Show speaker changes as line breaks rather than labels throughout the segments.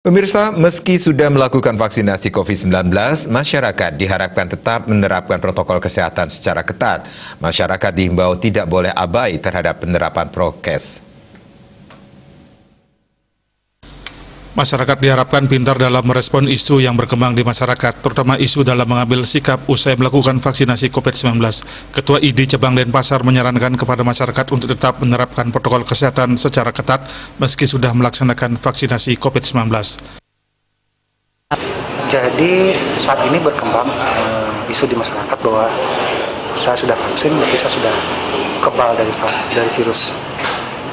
Pemirsa, meski sudah melakukan vaksinasi COVID-19, masyarakat diharapkan tetap menerapkan protokol kesehatan secara ketat. Masyarakat diimbau tidak boleh abai terhadap penerapan prokes.
Masyarakat diharapkan pintar dalam merespon isu yang berkembang di masyarakat, terutama isu dalam mengambil sikap usai melakukan vaksinasi COVID-19. Ketua ID Cabang Denpasar menyarankan kepada masyarakat untuk tetap menerapkan protokol kesehatan secara ketat meski sudah melaksanakan vaksinasi COVID-19.
Jadi saat ini berkembang isu di masyarakat bahwa saya sudah vaksin, berarti saya sudah kebal dari virus.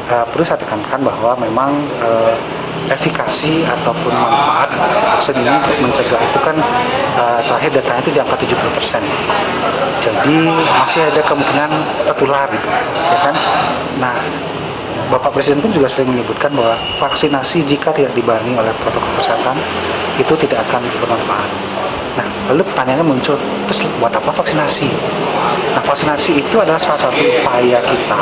Perlu saya tekankan bahwa memang efikasi ataupun manfaat vaksin ini untuk mencegah itu kan terakhir datanya itu di angka 70%. Jadi masih ada kemungkinan tertular gitu, ya kan? Nah, Bapak Presiden pun juga sering menyebutkan bahwa vaksinasi jika tidak dibarengi oleh protokol kesehatan itu tidak akan bermanfaat. Nah, lalu pertanyaannya muncul, terus buat apa vaksinasi? Nah, vaksinasi itu adalah salah satu upaya kita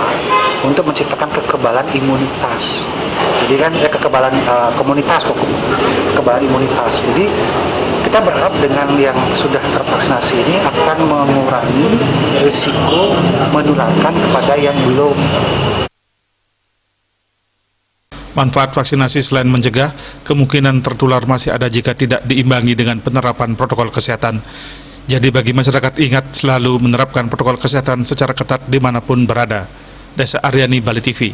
untuk menciptakan kekebalan imunitas. Jadi kan kekebalan komunitas, kekebalan imunitas. Jadi kita berharap dengan yang sudah tervaksinasi ini akan mengurangi risiko menularkan kepada yang belum.
Manfaat vaksinasi selain mencegah, kemungkinan tertular masih ada jika tidak diimbangi dengan penerapan protokol kesehatan. Jadi bagi masyarakat ingat selalu menerapkan protokol kesehatan secara ketat dimanapun berada. Desa Aryani, Bali TV.